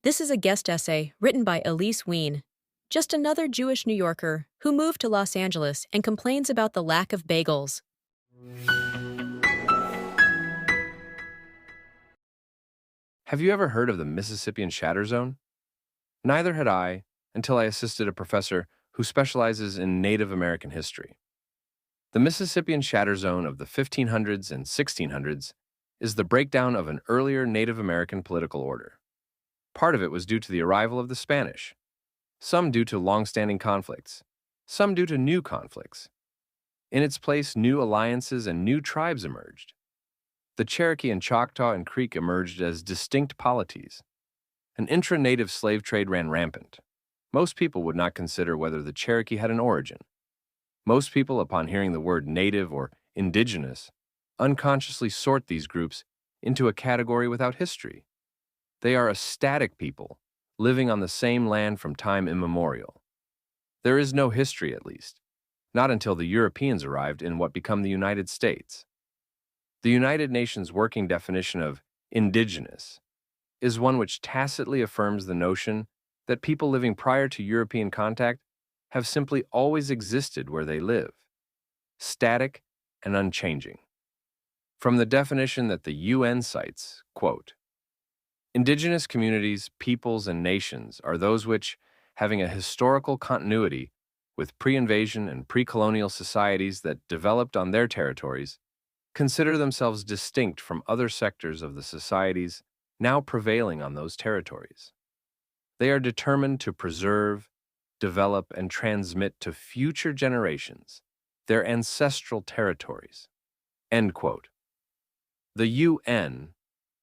This is a guest essay written by Elise Wien, just another Jewish New Yorker who moved to Los Angeles and complains about the lack of bagels. Have you ever heard of the Mississippian Shatter Zone? Neither had I until I assisted a professor who specializes in Native American history. The Mississippian Shatter Zone of the 1500s and 1600s is the breakdown of an earlier Native American political order. Part of it was due to the arrival of the Spanish, some due to long-standing conflicts, some due to new conflicts. In its place, new alliances and new tribes emerged. The Cherokee and Choctaw and Creek emerged as distinct polities. An intra-native slave trade ran rampant. Most people would not consider whether the Cherokee had an origin. Most people, upon hearing the word native or indigenous, unconsciously sort these groups into a category without history. They are a static people, living on the same land from time immemorial. There is no history, at least, not until the Europeans arrived in what become the United States. The United Nations working definition of indigenous is one which tacitly affirms the notion that people living prior to European contact have simply always existed where they live, static and unchanging. From the definition that the UN cites, quote, indigenous communities, peoples, and nations are those which, having a historical continuity with pre-invasion and pre-colonial societies that developed on their territories, consider themselves distinct from other sectors of the societies now prevailing on those territories. They are determined to preserve, develop, and transmit to future generations their ancestral territories. End quote. The UN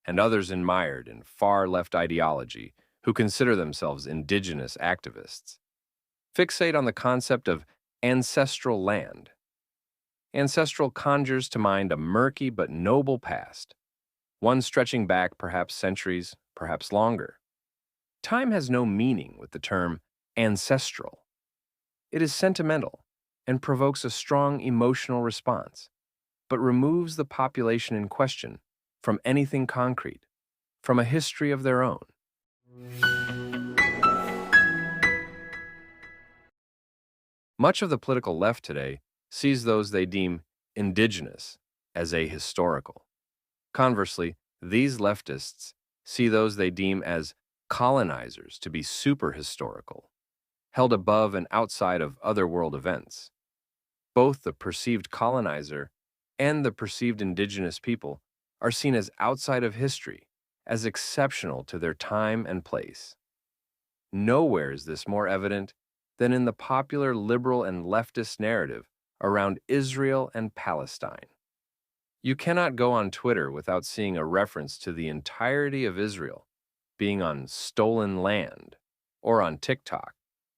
and others mired in far-left ideology who consider themselves indigenous activists fixate on the concept of ancestral land. Ancestral conjures to mind a murky but noble past, one stretching back perhaps centuries, perhaps longer. Time has no meaning with the term ancestral. It is sentimental and provokes a strong emotional response, but removes the population in question from anything concrete, from a history of their own. Much of the political left today sees those they deem indigenous as ahistorical. Conversely, these leftists see those they deem as colonizers to be superhistorical, held above and outside of other world events. Both the perceived colonizer and the perceived indigenous people are seen as outside of history, as exceptional to their time and place. Nowhere is this more evident than in the popular liberal and leftist narrative around Israel and Palestine. You cannot go on Twitter without seeing a reference to the entirety of Israel being on stolen land, or on TikTok,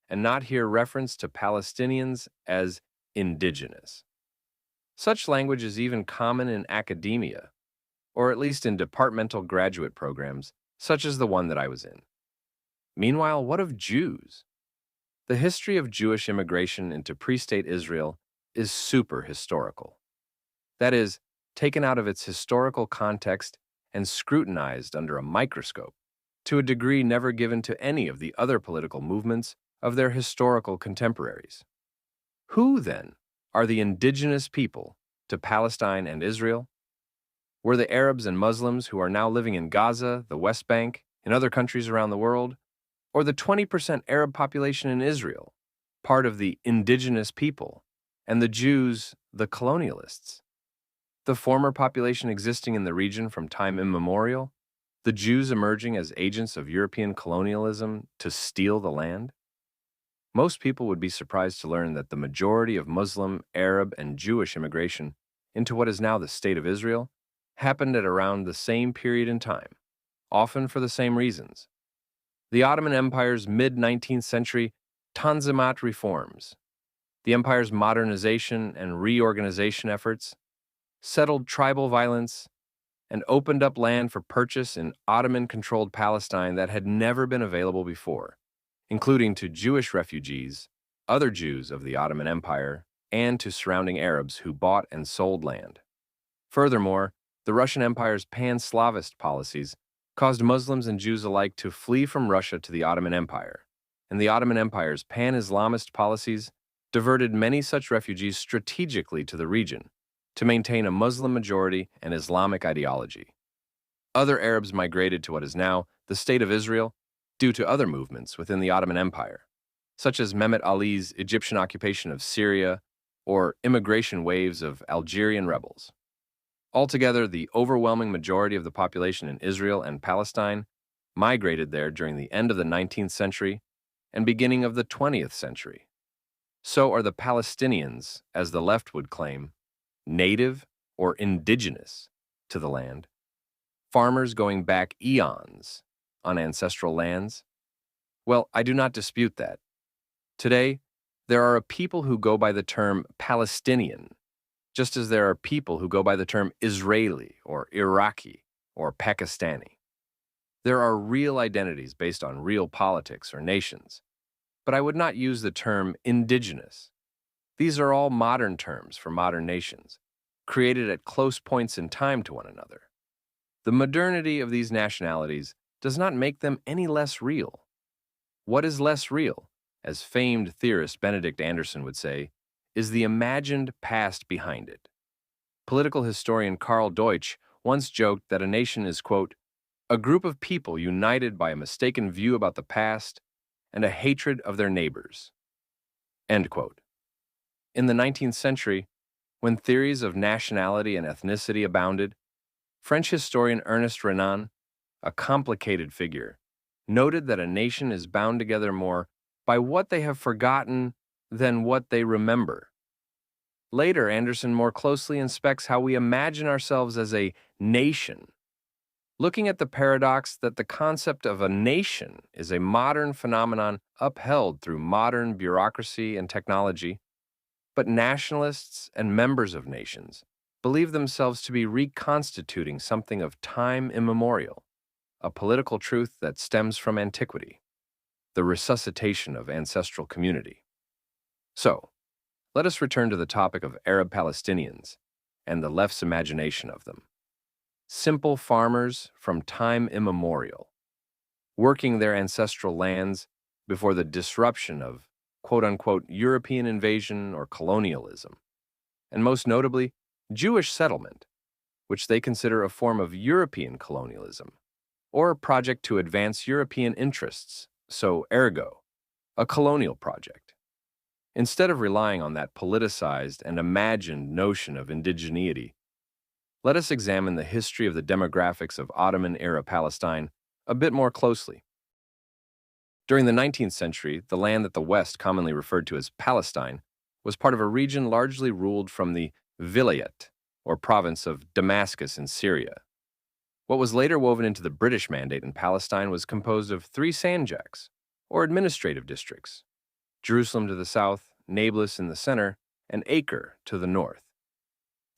and not hear reference to Palestinians as indigenous. Such language is even common in academia, or at least in departmental graduate programs, such as the one that I was in. Meanwhile, what of Jews? The history of Jewish immigration into pre-state Israel is super-historical. That is, taken out of its historical context and scrutinized under a microscope, to a degree never given to any of the other political movements of their historical contemporaries. Who, then, are the indigenous people to Palestine and Israel? Were the Arabs and Muslims who are now living in Gaza, the West Bank, and other countries around the world, or the 20% Arab population in Israel, part of the indigenous people, and the Jews, the colonialists? The former population existing in the region from time immemorial, the Jews emerging as agents of European colonialism to steal the land? Most people would be surprised to learn that the majority of Muslim, Arab, and Jewish immigration into what is now the State of Israel happened at around the same period in time, often for the same reasons. The Ottoman Empire's mid-19th century Tanzimat reforms, the empire's modernization and reorganization efforts, settled tribal violence, and opened up land for purchase in Ottoman-controlled Palestine that had never been available before, including to Jewish refugees, other Jews of the Ottoman Empire, and to surrounding Arabs who bought and sold land. Furthermore, the Russian Empire's pan-Slavist policies caused Muslims and Jews alike to flee from Russia to the Ottoman Empire, and the Ottoman Empire's pan-Islamist policies diverted many such refugees strategically to the region to maintain a Muslim majority and Islamic ideology. Other Arabs migrated to what is now the State of Israel due to other movements within the Ottoman Empire, such as Mehmet Ali's Egyptian occupation of Syria or immigration waves of Algerian rebels. Altogether, the overwhelming majority of the population in Israel and Palestine migrated there during the end of the 19th century and beginning of the 20th century. So are the Palestinians, as the left would claim, native or indigenous to the land, farmers going back eons on ancestral lands? Well, I do not dispute that. Today, there are a people who go by the term Palestinian, just as there are people who go by the term Israeli or Iraqi or Pakistani. There are real identities based on real politics or nations, but I would not use the term indigenous. These are all modern terms for modern nations, created at close points in time to one another. The modernity of these nationalities does not make them any less real. What is less real, as famed theorist Benedict Anderson would say, is the imagined past behind it. Political historian Karl Deutsch once joked that a nation is, quote, a group of people united by a mistaken view about the past and a hatred of their neighbors. End quote. In the 19th century, when theories of nationality and ethnicity abounded, French historian Ernest Renan, a complicated figure, noted that a nation is bound together more by what they have forgotten than what they remember. Later, Anderson more closely inspects how we imagine ourselves as a nation, looking at the paradox that the concept of a nation is a modern phenomenon upheld through modern bureaucracy and technology, but nationalists and members of nations believe themselves to be reconstituting something of time immemorial, a political truth that stems from antiquity, the resuscitation of ancestral community. So, let us return to the topic of Arab Palestinians and the left's imagination of them. Simple farmers from time immemorial, working their ancestral lands before the disruption of quote-unquote European invasion or colonialism, and most notably, Jewish settlement, which they consider a form of European colonialism, or a project to advance European interests, so ergo, a colonial project. Instead of relying on that politicized and imagined notion of indigeneity, let us examine the history of the demographics of Ottoman-era Palestine a bit more closely. During the 19th century, the land that the West commonly referred to as Palestine was part of a region largely ruled from the Vilayet, or province of Damascus in Syria. What was later woven into the British Mandate in Palestine was composed of 3 sanjaks, or administrative districts: Jerusalem to the south, Nablus in the center, and Acre to the north.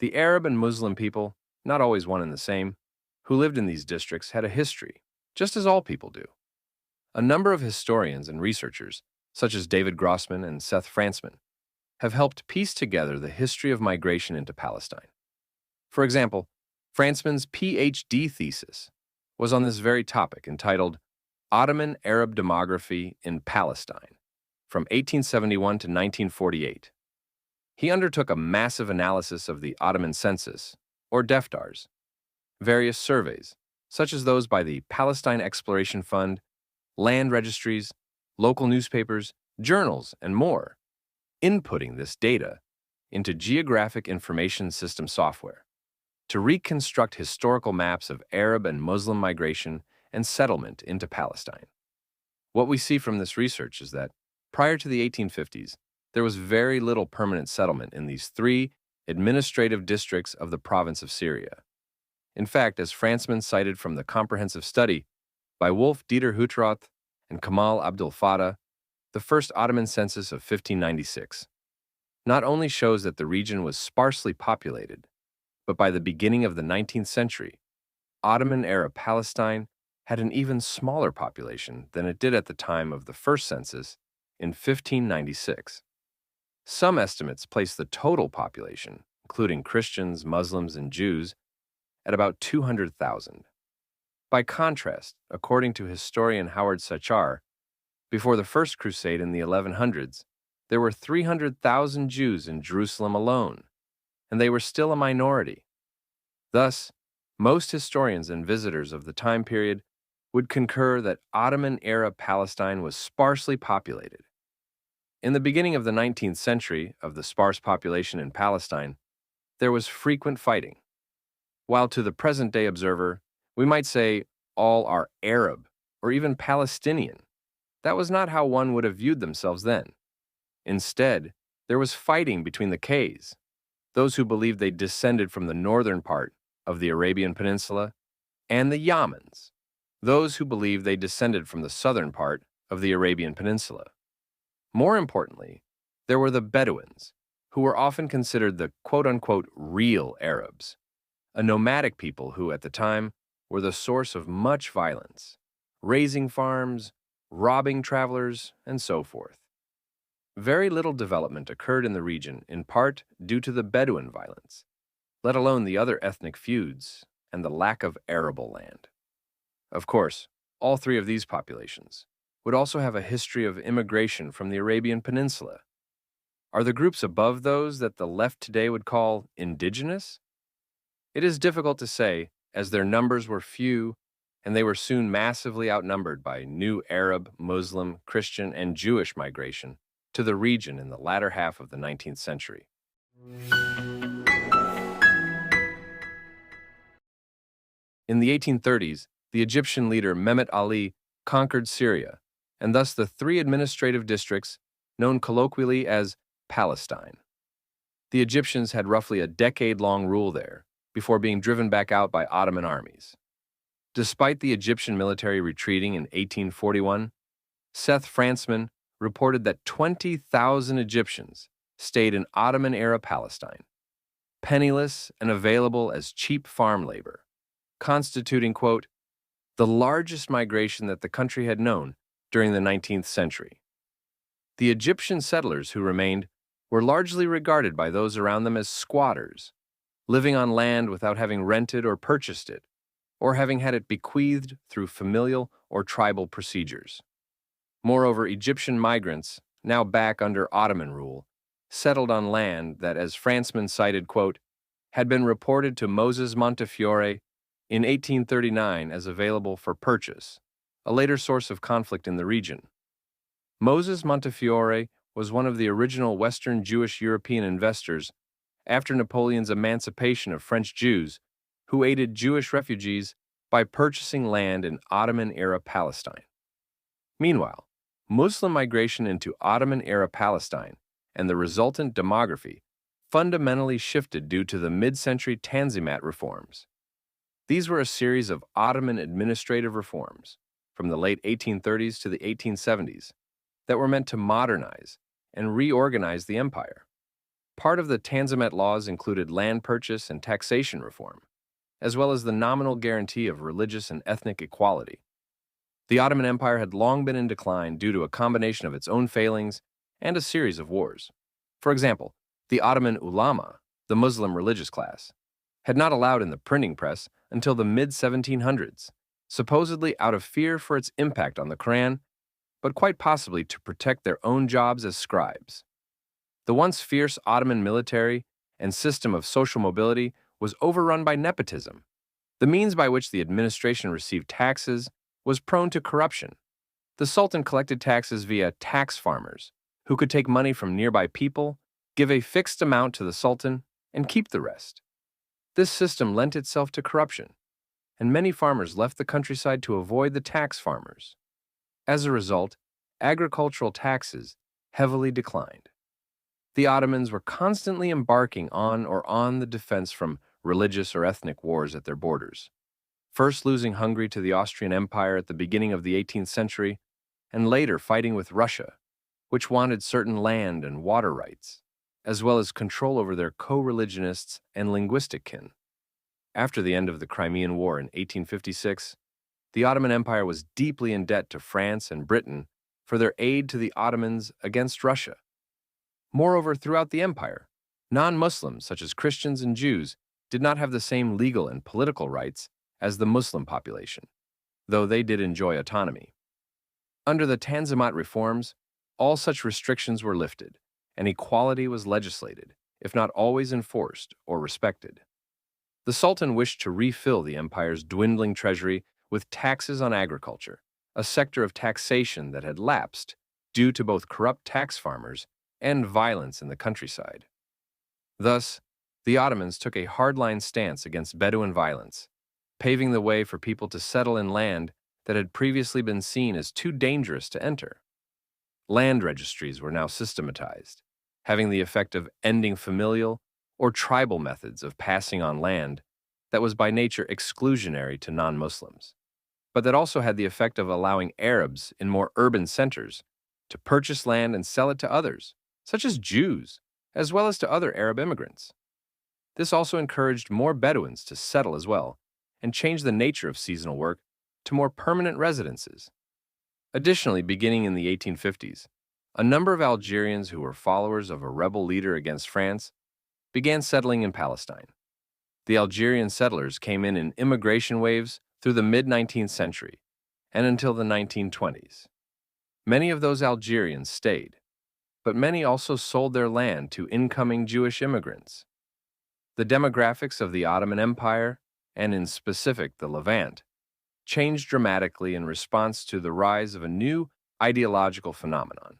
The Arab and Muslim people, not always one and the same, who lived in these districts had a history, just as all people do. A number of historians and researchers, such as David Grossman and Seth Frantzman, have helped piece together the history of migration into Palestine. For example, Frantzman's PhD thesis was on this very topic, entitled Ottoman Arab Demography in Palestine, from 1871 to 1948. He undertook a massive analysis of the Ottoman census, or Deftars, various surveys, such as those by the Palestine Exploration Fund, land registries, local newspapers, journals, and more, inputting this data into geographic information system software to reconstruct historical maps of Arab and Muslim migration and settlement into Palestine. What we see from this research is that prior to the 1850s, there was very little permanent settlement in these 3 administrative districts of the province of Syria. In fact, as Frantzman cited from the comprehensive study by Wolf Dieter Hutroth and Kamal Abdul Fattah, the first Ottoman census of 1596, not only shows that the region was sparsely populated, but by the beginning of the 19th century, Ottoman-era Palestine had an even smaller population than it did at the time of the first census in 1596. Some estimates place the total population, including Christians, Muslims, and Jews, at about 200,000. By contrast, according to historian Howard Sachar, before the First Crusade in the 1100s, there were 300,000 Jews in Jerusalem alone, and they were still a minority. Thus, most historians and visitors of the time period would concur that Ottoman-era Palestine was sparsely populated. In the beginning of the 19th century, of the sparse population in Palestine, there was frequent fighting. While to the present-day observer, we might say all are Arab or even Palestinian, that was not how one would have viewed themselves then. Instead, there was fighting between the Kays, those who believed they descended from the northern part of the Arabian Peninsula, and the Yamans, those who believed they descended from the southern part of the Arabian Peninsula. More importantly, there were the Bedouins, who were often considered the quote-unquote real Arabs, a nomadic people who, at the time, were the source of much violence, raising farms, robbing travelers, and so forth. Very little development occurred in the region, in part due to the Bedouin violence, let alone the other ethnic feuds and the lack of arable land. Of course, all three of these populations would also have a history of immigration from the Arabian Peninsula. Are the groups above those that the left today would call indigenous? It is difficult to say, as their numbers were few and they were soon massively outnumbered by new Arab, Muslim, Christian, and Jewish migration to the region in the latter half of the 19th century. In the 1830s, the Egyptian leader Mehmet Ali conquered Syria, and thus the three administrative districts known colloquially as Palestine. The Egyptians had roughly a decade-long rule there before being driven back out by Ottoman armies. Despite the Egyptian military retreating in 1841, Seth Frantzman reported that 20,000 Egyptians stayed in Ottoman-era Palestine, penniless and available as cheap farm labor, constituting, quote, the largest migration that the country had known during the 19th century. The Egyptian settlers who remained were largely regarded by those around them as squatters, living on land without having rented or purchased it, or having had it bequeathed through familial or tribal procedures. Moreover, Egyptian migrants, now back under Ottoman rule, settled on land that, as Frantzman cited, quote, had been reported to Moses Montefiore in 1839 as available for purchase, a later source of conflict in the region. Moses Montefiore was one of the original Western Jewish European investors after Napoleon's emancipation of French Jews, who aided Jewish refugees by purchasing land in Ottoman-era Palestine. Meanwhile, Muslim migration into Ottoman-era Palestine and the resultant demography fundamentally shifted due to the mid-century Tanzimat reforms. These were a series of Ottoman administrative reforms from the late 1830s to the 1870s that were meant to modernize and reorganize the empire. Part of the Tanzimat laws included land purchase and taxation reform, as well as the nominal guarantee of religious and ethnic equality. The Ottoman Empire had long been in decline due to a combination of its own failings and a series of wars. For example, the Ottoman ulama, the Muslim religious class, had not allowed in the printing press until the mid-1700s, supposedly out of fear for its impact on the Quran, but quite possibly to protect their own jobs as scribes. The once fierce Ottoman military and system of social mobility was overrun by nepotism. The means by which the administration received taxes was prone to corruption. The Sultan collected taxes via tax farmers, who could take money from nearby people, give a fixed amount to the Sultan, and keep the rest. This system lent itself to corruption, and many farmers left the countryside to avoid the tax farmers. As a result, agricultural taxes heavily declined. The Ottomans were constantly embarking on the defense from religious or ethnic wars at their borders, first losing Hungary to the Austrian Empire at the beginning of the 18th century, and later fighting with Russia, which wanted certain land and water rights, as well as control over their co-religionists and linguistic kin. After the end of the Crimean War in 1856, the Ottoman Empire was deeply in debt to France and Britain for their aid to the Ottomans against Russia. Moreover, throughout the empire, non-Muslims such as Christians and Jews did not have the same legal and political rights as the Muslim population. though they did enjoy autonomy. Under the Tanzimat reforms, all such restrictions were lifted, and equality was legislated, if not always enforced or respected. The Sultan wished to refill the empire's dwindling treasury with taxes on agriculture, a sector of taxation that had lapsed due to both corrupt tax farmers and violence in the countryside. Thus, the Ottomans took a hardline stance against Bedouin violence, paving the way for people to settle in land that had previously been seen as too dangerous to enter. Land registries were now systematized, having the effect of ending familial or tribal methods of passing on land that was by nature exclusionary to non-Muslims, but that also had the effect of allowing Arabs in more urban centers to purchase land and sell it to others, such as Jews, as well as to other Arab immigrants. This also encouraged more Bedouins to settle as well, and changed the nature of seasonal work to more permanent residences. Additionally, beginning in the 1850s, a number of Algerians who were followers of a rebel leader against France began settling in Palestine. The Algerian settlers came in immigration waves through the mid-19th century and until the 1920s. Many of those Algerians stayed, but many also sold their land to incoming Jewish immigrants. The demographics of the Ottoman Empire, and in specific the Levant, changed dramatically in response to the rise of a new ideological phenomenon,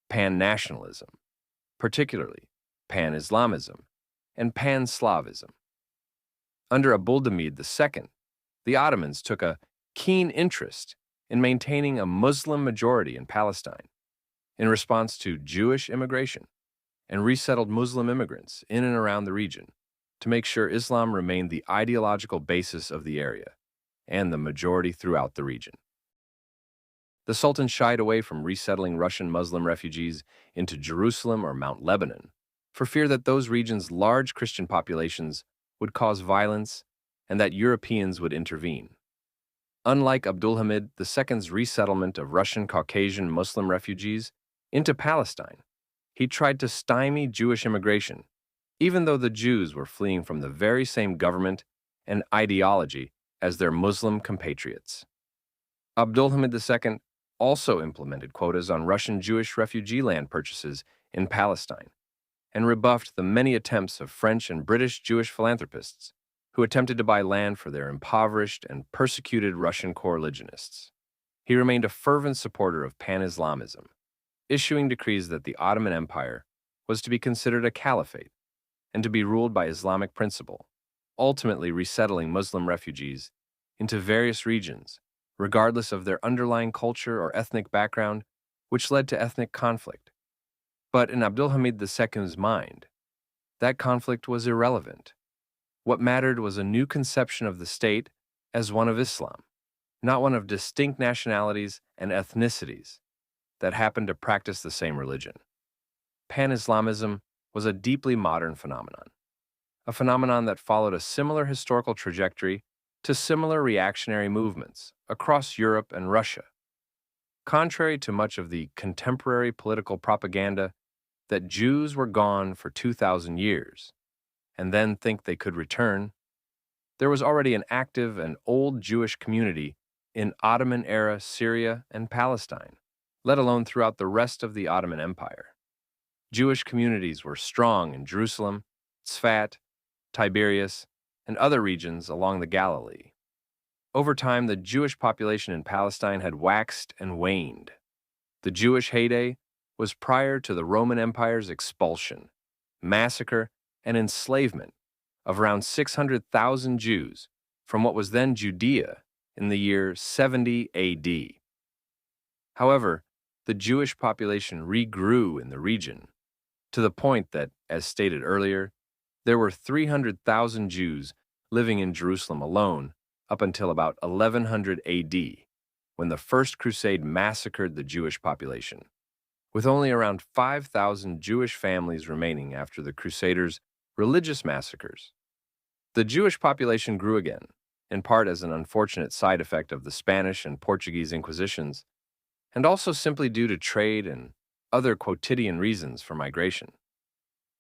pan-nationalism, particularly pan-Islamism and pan-Slavism. Under Abdulhamid II, the Ottomans took a keen interest in maintaining a Muslim majority in Palestine in response to Jewish immigration, and resettled Muslim immigrants in and around the region to make sure Islam remained the ideological basis of the area and the majority throughout the region. The Sultan shied away from resettling Russian Muslim refugees into Jerusalem or Mount Lebanon for fear that those regions' large Christian populations would cause violence and that Europeans would intervene. Unlike Abdulhamid II's resettlement of Russian Caucasian Muslim refugees into Palestine, he tried to stymie Jewish immigration, even though the Jews were fleeing from the very same government and ideology as their Muslim compatriots. Abdulhamid II also implemented quotas on Russian Jewish refugee land purchases in Palestine and rebuffed the many attempts of French and British Jewish philanthropists who attempted to buy land for their impoverished and persecuted Russian co-religionists. He remained a fervent supporter of pan-Islamism, issuing decrees that the Ottoman Empire was to be considered a caliphate and to be ruled by Islamic principle, ultimately resettling Muslim refugees into various regions, regardless of their underlying culture or ethnic background, which led to ethnic conflict. But in Abdulhamid II's mind, that conflict was irrelevant. What mattered was a new conception of the state as one of Islam, not one of distinct nationalities and ethnicities that happened to practice the same religion. Pan-Islamism was a deeply modern phenomenon, a phenomenon that followed a similar historical trajectory to similar reactionary movements across Europe and Russia. Contrary to much of the contemporary political propaganda that Jews were gone for 2,000 years and then think they could return, there was already an active and old Jewish community in Ottoman-era Syria and Palestine, let alone throughout the rest of the Ottoman Empire. Jewish communities were strong in Jerusalem, Tzfat, Tiberias, and other regions along the Galilee. Over time, the Jewish population in Palestine had waxed and waned. The Jewish heyday was prior to the Roman Empire's expulsion, massacre, and enslavement of around 600,000 Jews from what was then Judea in the year 70 AD. However, the Jewish population regrew in the region to the point that, as stated earlier, there were 300,000 Jews living in Jerusalem alone up until about 1100 AD, when the First Crusade massacred the Jewish population, with only around 5,000 Jewish families remaining after the Crusaders' religious massacres. The Jewish population grew again, in part as an unfortunate side effect of the Spanish and Portuguese Inquisitions, and also simply due to trade and other quotidian reasons for migration.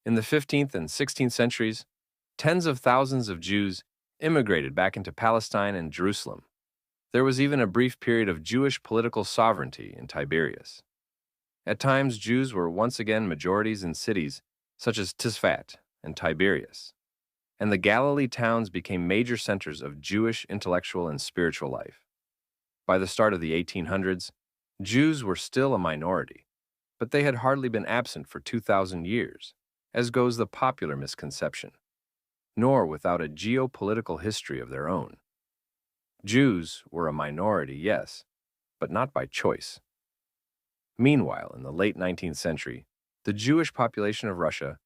In the 15th and 16th centuries, tens of thousands of Jews immigrated back into Palestine and Jerusalem. There was even a brief period of Jewish political sovereignty in Tiberias. At times, Jews were once again majorities in cities such as Tzfat and Tiberias, and the Galilee towns became major centers of Jewish intellectual and spiritual life. By the start of the 1800s, Jews were still a minority, but they had hardly been absent for 2,000 years, as goes the popular misconception, nor without a geopolitical history of their own. Jews were a minority, yes, but not by choice. Meanwhile, in the late 19th century, the Jewish population of Russia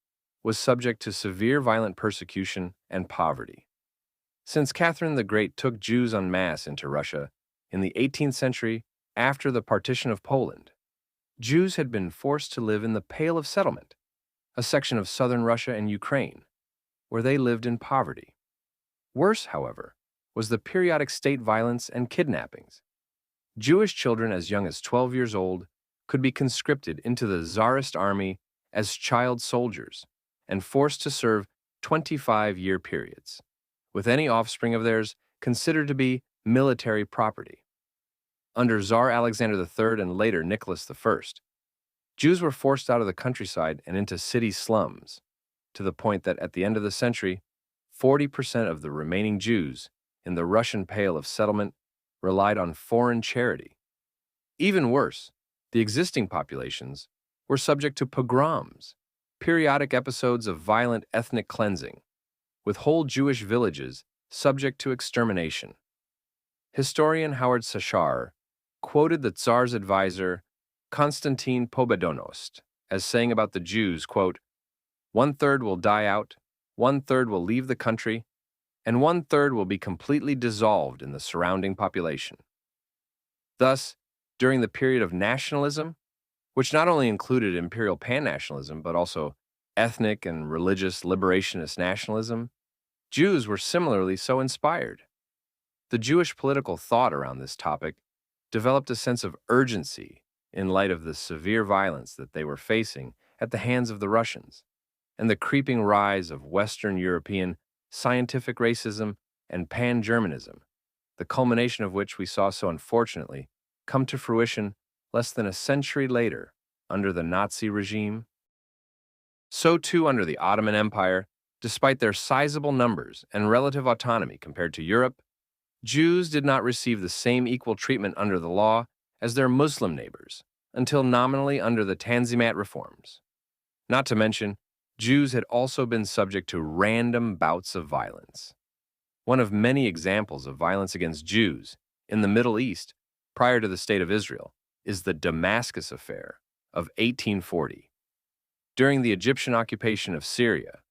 was subject to severe violent persecution and poverty. Since Catherine the Great took Jews en masse into Russia in the 18th century after the partition of Poland, Jews had been forced to live in the Pale of Settlement, a section of southern Russia and Ukraine, where they lived in poverty. Worse, however, was the periodic state violence and kidnappings. Jewish children as young as 12 years old could be conscripted into the Tsarist army as child soldiers and forced to serve 25-year periods, with any offspring of theirs considered to be military property. Under Tsar Alexander III and later Nicholas I, Jews were forced out of the countryside and into city slums, to the point that at the end of the century, 40% of the remaining Jews in the Russian Pale of Settlement relied on foreign charity. Even worse, the existing populations were subject to pogroms, periodic episodes of violent ethnic cleansing, with whole Jewish villages subject to extermination. Historian Howard Sachar quoted the Tsar's advisor Konstantin Pobedonost as saying about the Jews, quote, "1/3 will die out, 1/3 will leave the country, and 1/3 will be completely dissolved in the surrounding population." Thus, during the period of nationalism, which not only included imperial pan-nationalism but also ethnic and religious liberationist nationalism, Jews were similarly so inspired. The Jewish political thought around this topic developed a sense of urgency in light of the severe violence that they were facing at the hands of the Russians, and the creeping rise of Western European scientific racism and pan-Germanism, the culmination of which we saw so unfortunately come to fruition less than a century later under the Nazi regime. So too under the Ottoman Empire, despite their sizable numbers and relative autonomy compared to Europe, Jews did not receive the same equal treatment under the law as their Muslim neighbors until nominally under the Tanzimat reforms. Not to mention, Jews had also been subject to random bouts of violence. One of many examples of violence against Jews in the Middle East prior to the State of Israel is the Damascus Affair of 1840. During the Egyptian occupation of Syria,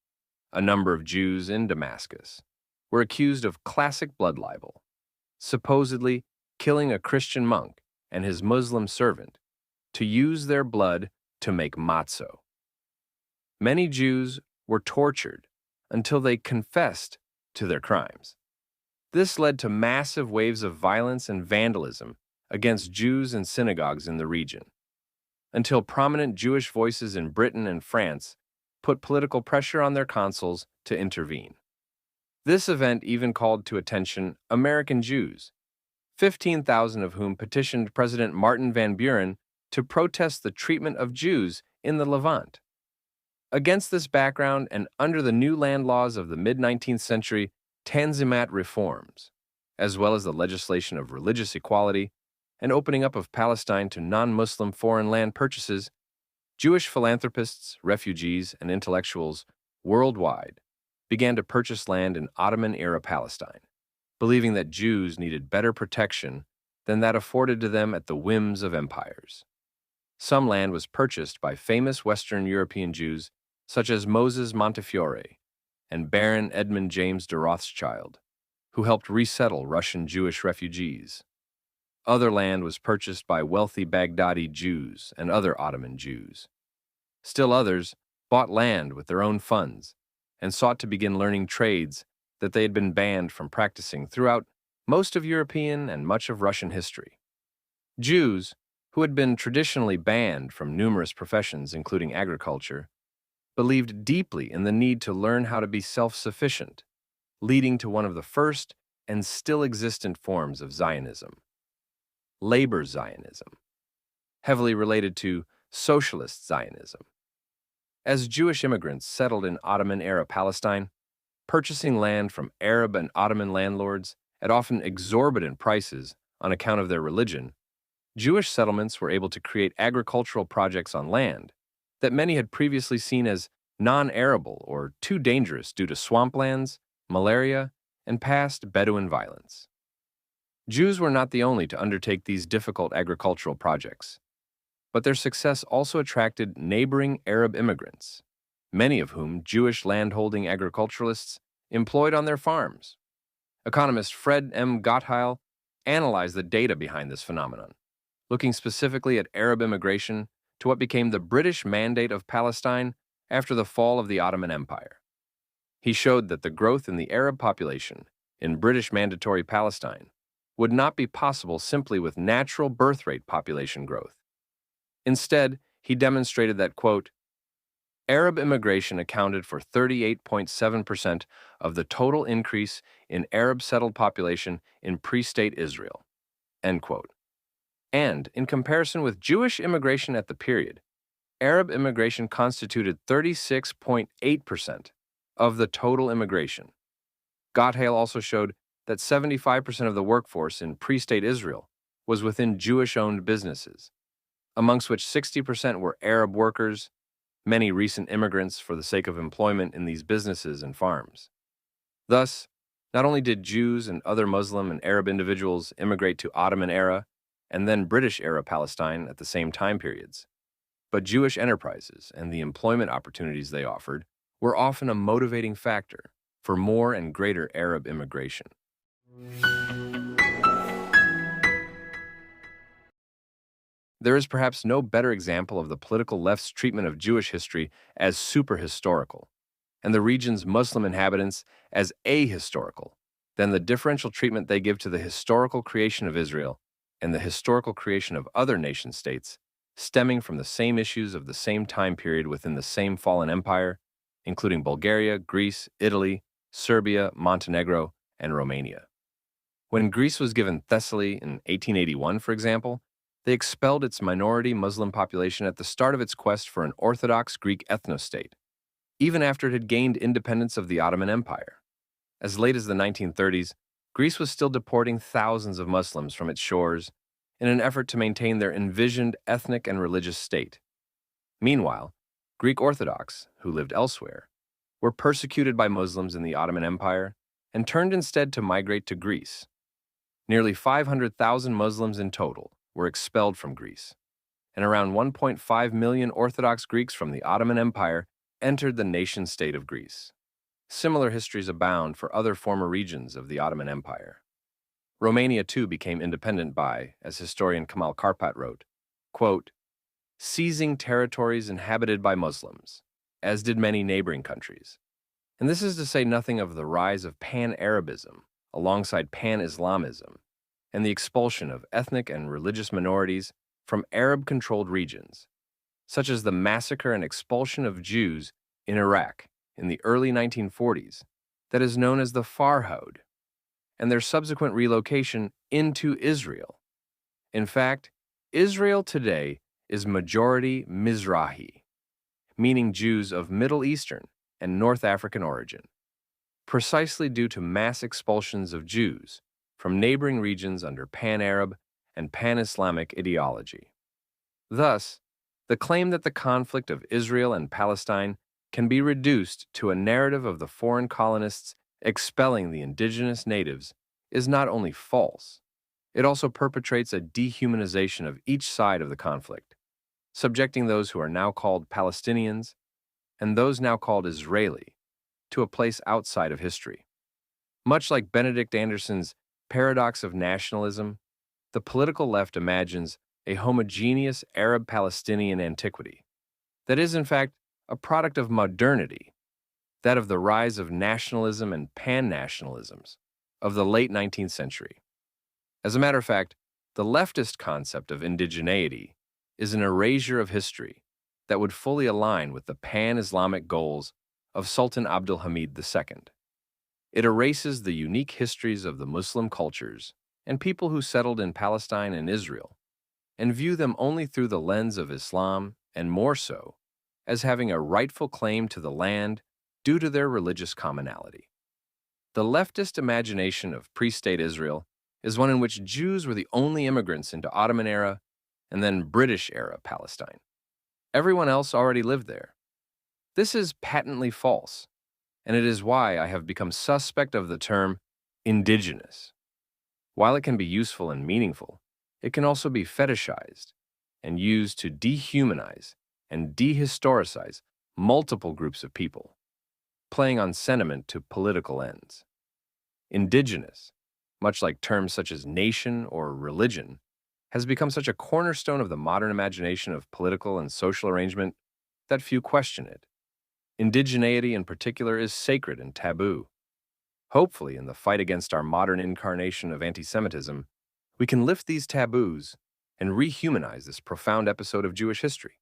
a number of Jews in Damascus were accused of classic blood libel, supposedly killing a Christian monk and his Muslim servant to use their blood to make matzo. Many Jews were tortured until they confessed to their crimes. This led to massive waves of violence and vandalism against Jews and synagogues in the region, until prominent Jewish voices in Britain and France put political pressure on their consuls to intervene. This event even called to attention American Jews, 15,000 of whom petitioned President Martin Van Buren to protest the treatment of Jews in the Levant. Against this background and under the new land laws of the mid-19th century Tanzimat reforms, as well as the legislation of religious equality and opening up of Palestine to non-Muslim foreign land purchases, Jewish philanthropists, refugees, and intellectuals worldwide began to purchase land in Ottoman-era Palestine, believing that Jews needed better protection than that afforded to them at the whims of empires. Some land was purchased by famous Western European Jews such as Moses Montefiore and Baron Edmund James de Rothschild, who helped resettle Russian Jewish refugees. Other land was purchased by wealthy Baghdadi Jews and other Ottoman Jews. Still others bought land with their own funds and sought to begin learning trades that they had been banned from practicing throughout most of European and much of Russian history. Jews, who had been traditionally banned from numerous professions, including agriculture, believed deeply in the need to learn how to be self-sufficient, leading to one of the first and still existent forms of Zionism. Labor Zionism, heavily related to socialist Zionism. As Jewish immigrants settled in Ottoman-era Palestine, purchasing land from Arab and Ottoman landlords at often exorbitant prices on account of their religion, Jewish settlements were able to create agricultural projects on land that many had previously seen as non-arable or too dangerous due to swamplands, malaria, and past Bedouin violence. Jews were not the only to undertake these difficult agricultural projects, but their success also attracted neighboring Arab immigrants, many of whom Jewish landholding agriculturalists employed on their farms. Economist Fred M. Gottheil analyzed the data behind this phenomenon, looking specifically at Arab immigration to what became the British Mandate of Palestine after the fall of the Ottoman Empire. He showed that the growth in the Arab population in British Mandatory Palestine would not be possible simply with natural birth rate population growth. Instead, he demonstrated that, quote, Arab immigration accounted for 38.7% of the total increase in Arab settled population in pre-state Israel, end quote. And, in comparison with Jewish immigration at the period, Arab immigration constituted 36.8% of the total immigration. Gottheil also showed that 75% of the workforce in pre-state Israel was within Jewish-owned businesses, amongst which 60% were Arab workers, many recent immigrants for the sake of employment in these businesses and farms. Thus, not only did Jews and other Muslim and Arab individuals immigrate to Ottoman-era and then British-era Palestine at the same time periods, but Jewish enterprises and the employment opportunities they offered were often a motivating factor for more and greater Arab immigration. There is perhaps no better example of the political left's treatment of Jewish history as superhistorical, and the region's Muslim inhabitants as ahistorical, than the differential treatment they give to the historical creation of Israel and the historical creation of other nation-states, stemming from the same issues of the same time period within the same fallen empire, including Bulgaria, Greece, Italy, Serbia, Montenegro, and Romania. When Greece was given Thessaly in 1881, for example, they expelled its minority Muslim population at the start of its quest for an Orthodox Greek ethno-state, even after it had gained independence of the Ottoman Empire. As late as the 1930s, Greece was still deporting thousands of Muslims from its shores in an effort to maintain their envisioned ethnic and religious state. Meanwhile, Greek Orthodox, who lived elsewhere, were persecuted by Muslims in the Ottoman Empire and turned instead to migrate to Greece. Nearly 500,000 Muslims in total were expelled from Greece, and around 1.5 million Orthodox Greeks from the Ottoman Empire entered the nation-state of Greece. Similar histories abound for other former regions of the Ottoman Empire. Romania, too, became independent by, as historian Kamal Karpat wrote, quote, seizing territories inhabited by Muslims, as did many neighboring countries. And this is to say nothing of the rise of pan-Arabism alongside pan-Islamism and the expulsion of ethnic and religious minorities from Arab-controlled regions, such as the massacre and expulsion of Jews in Iraq in the early 1940s that is known as the Farhud, and their subsequent relocation into Israel. In fact, Israel today is majority Mizrahi, meaning Jews of Middle Eastern and North African origin, precisely due to mass expulsions of Jews from neighboring regions under pan-Arab and pan-Islamic ideology. Thus, the claim that the conflict of Israel and Palestine can be reduced to a narrative of the foreign colonists expelling the indigenous natives is not only false, it also perpetrates a dehumanization of each side of the conflict, subjecting those who are now called Palestinians and those now called Israeli to a place outside of history. Much like Benedict Anderson's paradox of nationalism, the political left imagines a homogeneous Arab-Palestinian antiquity that is, in fact, a product of modernity, that of the rise of nationalism and pan-nationalisms of the late 19th century. As a matter of fact, the leftist concept of indigeneity is an erasure of history that would fully align with the pan-Islamic goals of Sultan Abdul Hamid II. It erases the unique histories of the Muslim cultures and people who settled in Palestine and Israel, and view them only through the lens of Islam, and more so, as having a rightful claim to the land due to their religious commonality. The leftist imagination of pre-state Israel is one in which Jews were the only immigrants into Ottoman-era and then British-era Palestine. Everyone else already lived there. This is patently false, and it is why I have become suspect of the term indigenous. While it can be useful and meaningful, it can also be fetishized and used to dehumanize and dehistoricize multiple groups of people, playing on sentiment to political ends. Indigenous, much like terms such as nation or religion, has become such a cornerstone of the modern imagination of political and social arrangement that few question it. Indigeneity in particular is sacred and taboo. Hopefully, in the fight against our modern incarnation of anti-Semitism, we can lift these taboos and rehumanize this profound episode of Jewish history.